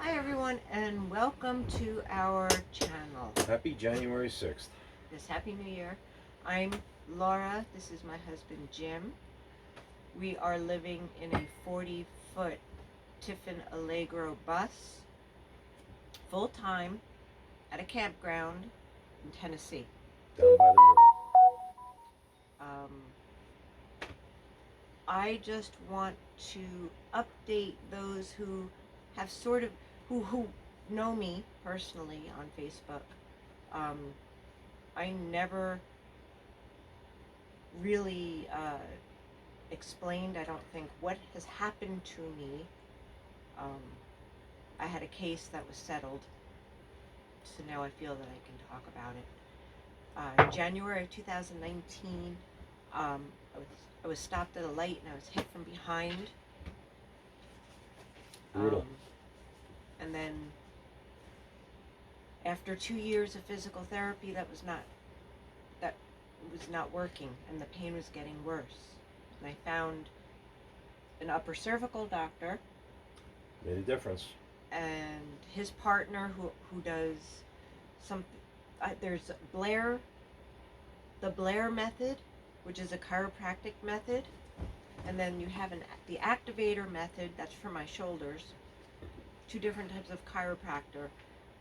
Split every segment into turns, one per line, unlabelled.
Hi everyone and welcome to our channel.
Happy January 6th.
This Happy New Year. I'm Laura, this is my husband Jim. We are living in a 40-foot Tiffin Allegro bus, full time, at a campground in Tennessee.
Down by the river.
Um, I just want to update those who have sort of, who know me personally on Facebook. Um, I never really explained, I don't think, what has happened to me. Um, I had a case that was settled, so now I feel that I can talk about it. In January of 2019, I was stopped at a light and I was hit from behind.
Brutal.
And then after 2 years of physical therapy, that was not working, and the pain was getting worse. And I found an upper cervical doctor.
Made a difference.
And his partner who does some, there's the Blair method, which is a chiropractic method, and then you have the activator method, that's for my shoulders. Two different types of chiropractor.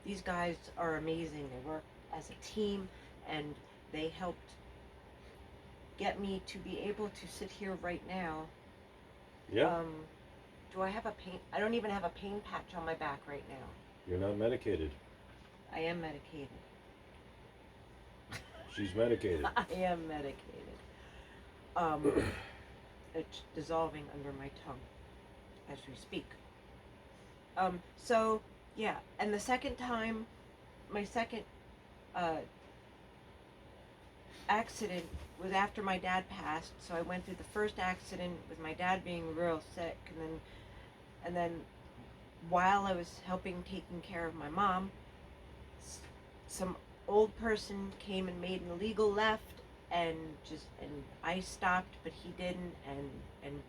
These guys are amazing. They work as a team, and they helped get me to be able to sit here right now.
Yeah.
Do I have a pain? I don't even have a pain patch on my back right now.
You're not medicated.
I am medicated.
She's medicated.
I am medicated. It's dissolving under my tongue as we speak. So yeah, and the second time, my second accident was after my dad passed. So I went through the first accident with my dad being real sick, and then while I was taking care of my mom, some old person came and made an illegal left, and I stopped, but he didn't, and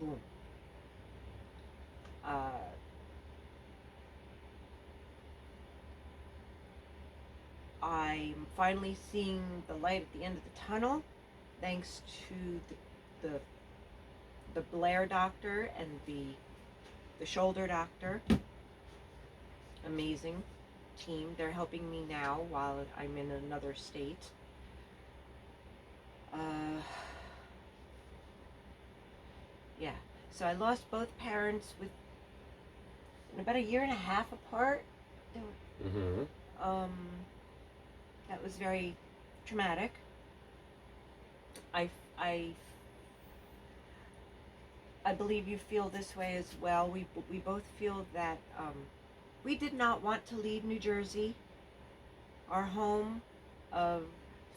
boom. I'm finally seeing the light at the end of the tunnel, thanks to the Blair doctor and the shoulder doctor. Amazing team. They're helping me now while I'm in another state. Yeah. So I lost both parents in about a year and a half apart.
Mm-hmm.
That was very traumatic. I believe you feel this way as well. We both feel that we did not want to leave New Jersey, our home of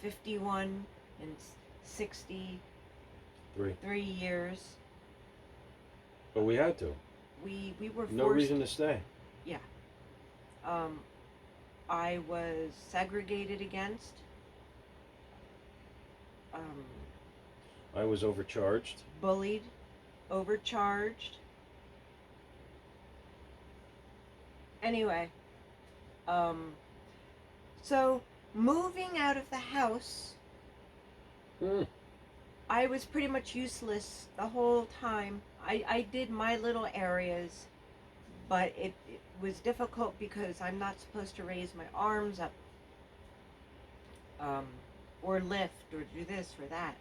51 and 63 years.
But we had to.
We were forced.
No reason to stay.
Yeah. I was segregated against.
I was overcharged.
Bullied, overcharged. Anyway, so moving out of the house, I was pretty much useless the whole time. I did my little areas, but it was difficult because I'm not supposed to raise my arms up, or lift, or do this or that.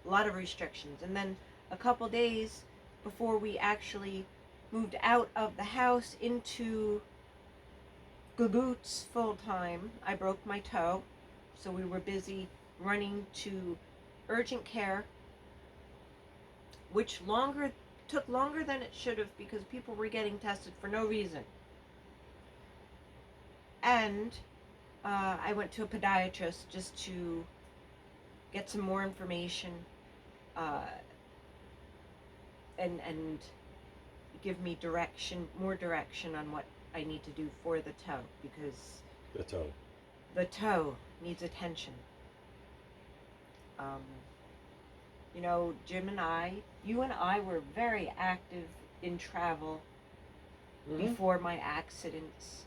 A lot of restrictions. And then a couple days before we actually moved out of the house into Gagoots full time, I broke my toe. So we were busy running to urgent care, which took longer than it should have because people were getting tested for no reason. And I went to a podiatrist just to get some more information, and give me more direction on what I need to do for the toe, because the toe needs attention. Jim and you and I were very active in travel
Mm-hmm.
before my accidents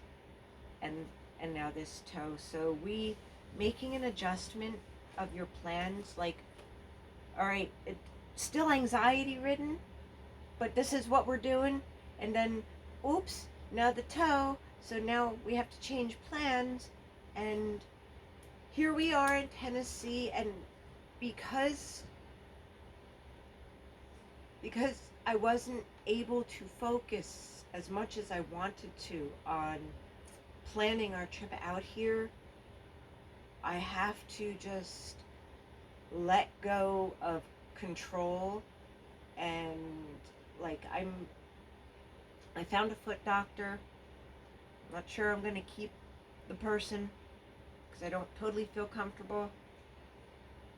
and now this toe. So we making an adjustment of your plans, like, all right, it still anxiety ridden, but this is what we're doing, and then oops, now the toe, so now we have to change plans, and here we are in Tennessee, and because I wasn't able to focus as much as I wanted to on planning our trip out here, I have to just let go of control, and like I found a foot doctor. I'm not sure I'm going to keep the person because I don't totally feel comfortable.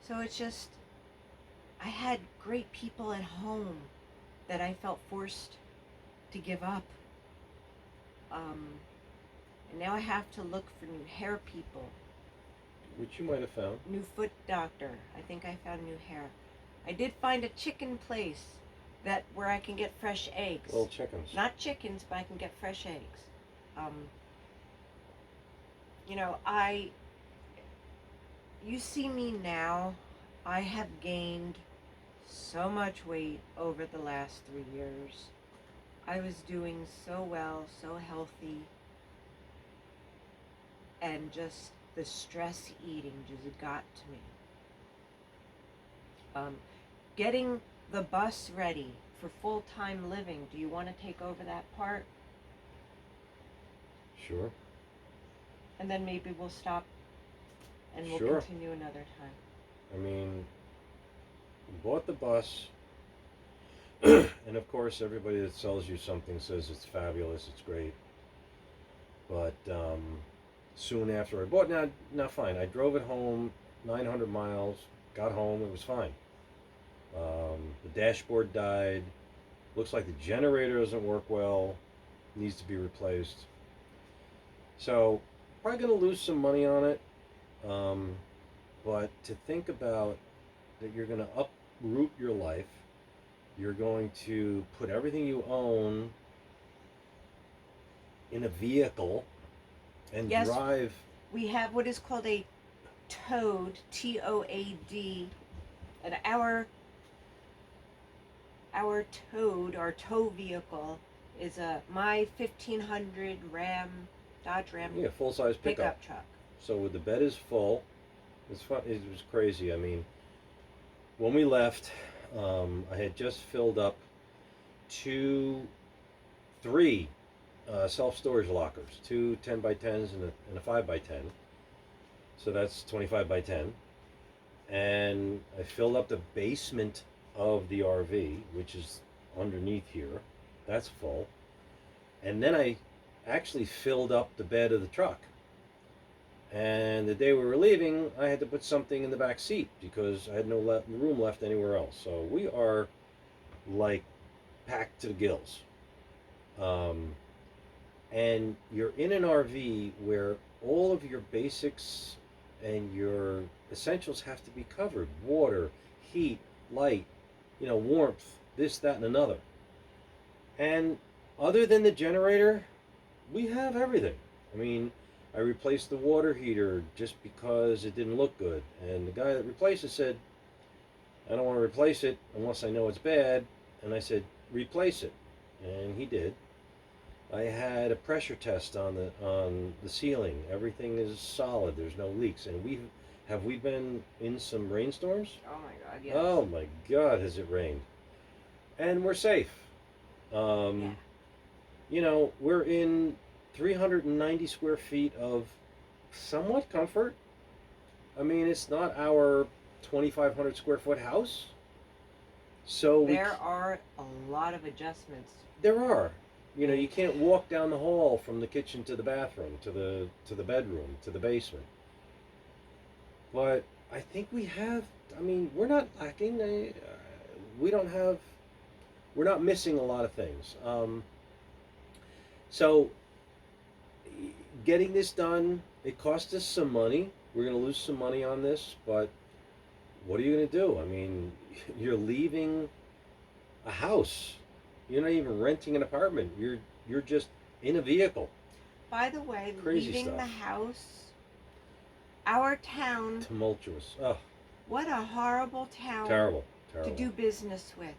So it's just, I had great people at home that I felt forced to give up. And now I have to look for new hair people.
Which you might have found.
New foot doctor. I think I found new hair. I did find a chicken place where I can get fresh eggs.
Little chickens.
Not chickens, but I can get fresh eggs. You see me now, I have gained so much weight over the last 3 years. I was doing so well, so healthy, and just the stress eating just got to me. Getting the bus ready for full-time living. Do you want to take over that part?
Sure.
And then maybe we'll stop and we'll
Sure.
continue another time.
I mean, we bought the bus, and of course, everybody that sells you something says it's fabulous, it's great. But soon after I bought, now fine, I drove it home 900 miles, got home, it was fine. The dashboard died. Looks like the generator doesn't work well, needs to be replaced. So, probably going to lose some money on it. But to think about that you're going to uproot your life, you're going to put everything you own in a vehicle and
Yes.
drive.
We have what is called a TOAD, TOAD, and our TOAD, our tow vehicle, is my 1500 Dodge Ram
Yeah, full-size pickup.
truck.
So the bed is full. It's fun. It was crazy. I mean, when we left, I had just filled up three self-storage lockers, two 10x10s and a 5x10. So that's 25x10. And I filled up the basement of the RV, which is underneath here. That's full. And then I actually filled up the bed of the truck. And the day we were leaving, I had to put something in the back seat because I had no room left anywhere else. So we are like packed to the gills. And you're in an RV where all of your basics and your essentials have to be covered. Water, heat, light, warmth, this, that, and another. And other than the generator, we have everything. I mean, I replaced the water heater just because it didn't look good. And the guy that replaced it said, I don't want to replace it unless I know it's bad. And I said, replace it. And he did. I had a pressure test on the ceiling. Everything is solid. There's no leaks. And we been in some rainstorms?
Oh my God, yes.
Oh my God, has it rained? And we're safe.
Yeah.
We're in 390 square feet of somewhat comfort. I mean, it's not our 2,500 square foot house. So
there are a lot of adjustments.
There are. You can't walk down the hall from the kitchen to the bathroom, to the bedroom, to the basement. But I think we have. I mean, we're not lacking. We're not missing a lot of things. So getting this done, it cost us some money. We're going to lose some money on this, but what are you going to do? I mean, you're leaving a house. You're not even renting an apartment. You're just in a vehicle.
By the way,
Crazy
leaving
stuff.
the house, our town,
Tumultuous. Oh,
what a horrible town
terrible.
to
Terrible.
do business with.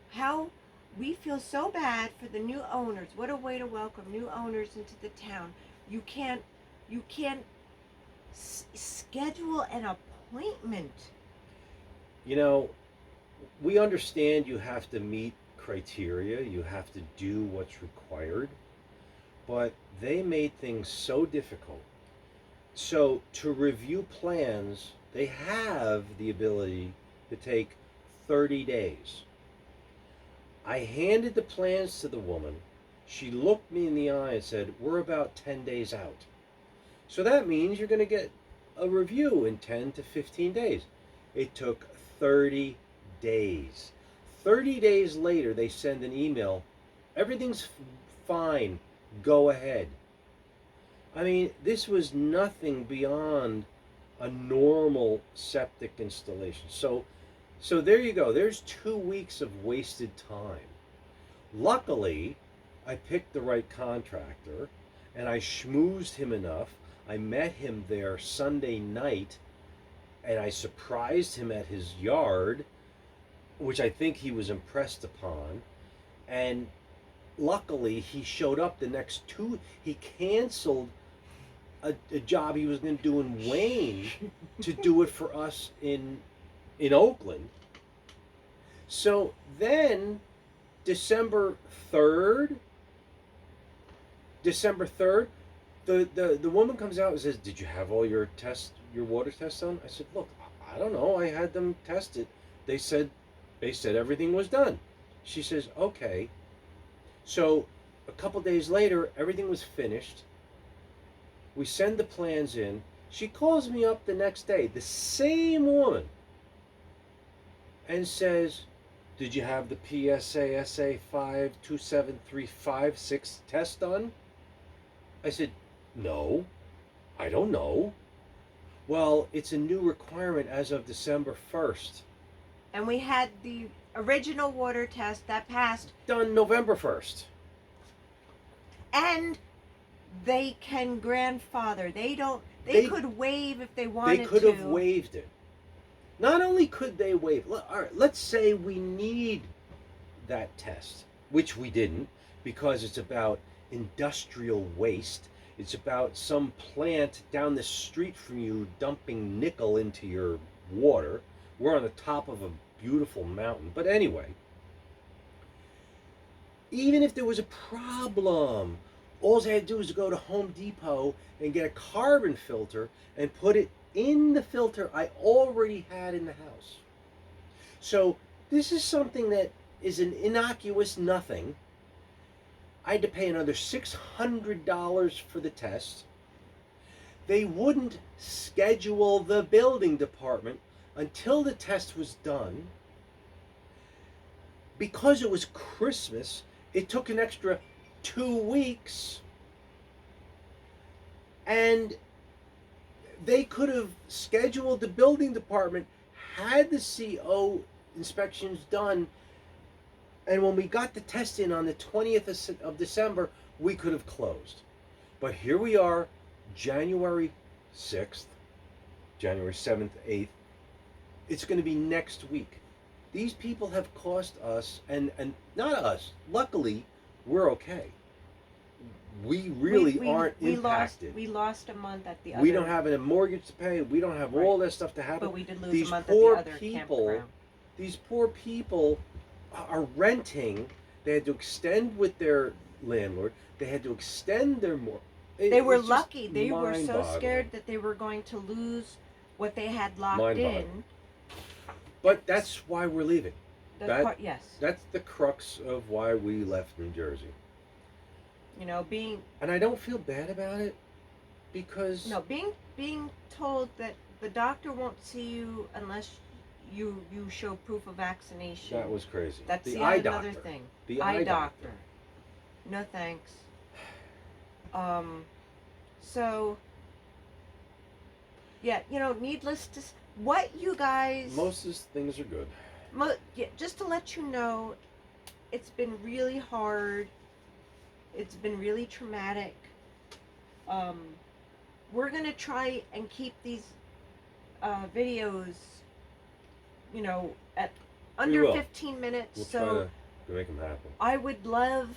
How we feel so bad for the new owners. What a way to welcome new owners into the town. You can't schedule an appointment.
You know, we understand you have to meet criteria, you have to do what's required, but they made things so difficult. So, to review plans, they have the ability to take 30 days. I handed the plans to the woman. She looked me in the eye and said, "We're about 10 days out." So that means you're going to get a review in 10 to 15 days. It took 30 days. 30 days later, they send an email. Everything's fine. Go ahead. I mean, this was nothing beyond a normal septic installation. So there you go. There's 2 weeks of wasted time. Luckily, I picked the right contractor and I schmoozed him enough. I met him there Sunday night and I surprised him at his yard, which I think he was impressed upon. And luckily, he showed up the next two. He canceled a job he was going to do in Wayne to do it for us in Oakland. So then, December 3rd, the woman comes out and says, "Did you have all your water tests done?" I said, "Look, I don't know. I had them tested. They said everything was done." She says, "Okay." So a couple days later, everything was finished. We send the plans in. She calls me up the next day, the same woman, and says, "Did you have the PSA 527356 test done?" I said, "No, I don't know." "Well, it's a new requirement as of December 1st.
And we had the original water test that passed,
Done November 1st.
and they can grandfather. They
They-
could waive if they wanted
They could
to.
have waived it. Not only could they waive, all right, let's say we need that test, which we didn't, because it's about industrial waste. It's about some plant down the street from you dumping nickel into your water. We're on the top of a beautiful mountain. But anyway, even if there was a problem, all I had to do was go to Home Depot and get a carbon filter and put it in the filter I already had in the house. So this is something that is an innocuous nothing. I had to pay another $600 for the test. They wouldn't schedule the building department until the test was done. Because it was Christmas, it took an extra 2 weeks. And they could have scheduled the building department, had the CO inspections done, and when we got the test in on the 20th of December, we could have closed. But here we are, January 6th, January 7th, 8th. It's going to be next week. These people have cost us, and not us, luckily, we're okay. We really aren't impacted.
We lost a month at the other.
We don't have a mortgage to pay. We don't have all that stuff to happen.
But we did lose
These
a month
poor
at the other
people,
campground.
These poor people are renting. They had to extend with their landlord. They had to extend their mortgage.
They were lucky. They were so scared that they were going to lose what they had locked in.
But that's why we're leaving.
Yes.
That's the crux of why we left New Jersey.
You know,
and I don't feel bad about it, because
being told that the doctor won't see you unless you show proof of vaccination.
That was crazy.
That's
the
eye
doctor.
Another thing.
The
eye doctor. No thanks. So yeah, needless to what you guys.
Most of these things are good.
Just to let you know, it's been really hard. It's been really traumatic. We're gonna try and keep these videos, you know, at under
will.
15 minutes.
We'll
so
try to make them happen.
I would love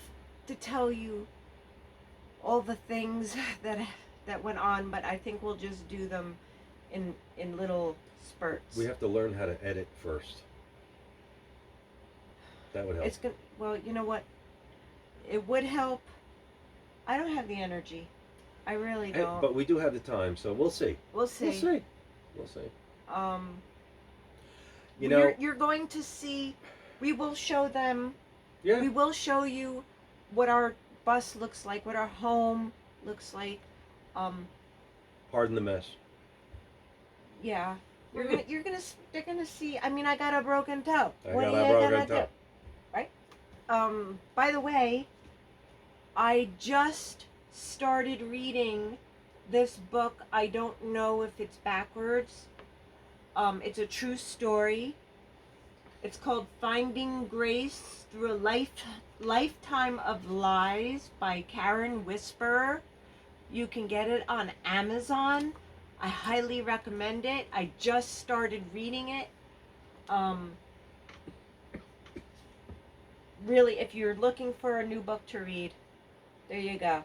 to tell you all the things that went on, but I think we'll just do them in little spurts.
We have to learn how to edit first. That would help.
It's good. Well, you know what? It would help. I don't have the energy. I really
Hey,
don't.
but we do have the time, so we'll see.
We'll see.
We'll see. We'll see. You know,
you're going to see. We will show them.
yeah.
We will show you what our bus looks like, what our home looks like.
Pardon the mess.
Yeah. They're gonna see. I mean, I got a broken toe.
I
What
got
are
a
you
broken
gonna
toe.
do? Right? By the way, I just started reading this book. I don't know if it's backwards. It's a true story. It's called Finding Grace Through a Lifetime of Lies by Karen Whisperer. You can get it on Amazon. I highly recommend it. I just started reading it. Really, if you're looking for a new book to read, there you go.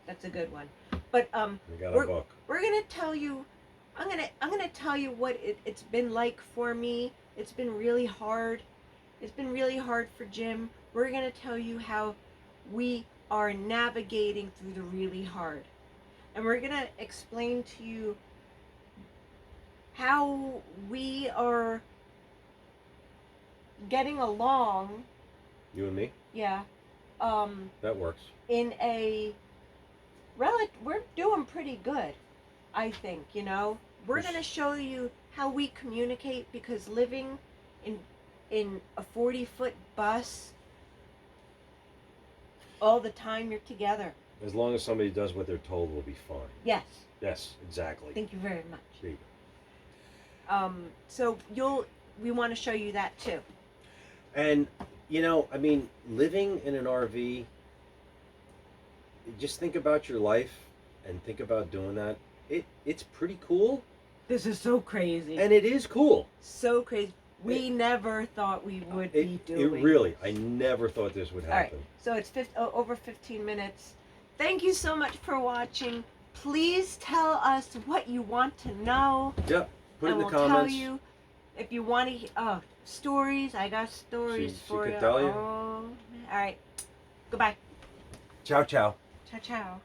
That's a good one. But
We got a book.
we're gonna tell you. I'm gonna tell you what it's been like for me. It's been really hard. It's been really hard for Jim. We're gonna tell you how we are navigating through the really hard, and we're gonna explain to you how we are getting along.
You and me?
Yeah.
That works.
In a we're doing pretty good, I think. You know, we're
Yes.
gonna show you how we communicate, because living in a 40-foot bus all the time, you're together.
As long as somebody does what they're told, we'll be fine.
Yes.
Yes, exactly.
Thank you very much.
There you go.
So we want to show you that too.
And, you know, I mean, living in an RV, just think about your life and think about doing that. It's pretty cool.
This is so crazy.
And it is cool.
So crazy. We never thought we would be doing.
It really, I never thought this would
All right,
happen.
so it's over 15 minutes. Thank you so much for watching. Please tell us what you want to know.
Yep. Put it in
and
the
we'll
comments.
tell you if you want to stories. I got stories
She
for
could
you.
tell you.
Oh, all right. Goodbye.
Ciao, ciao.
Ciao, ciao.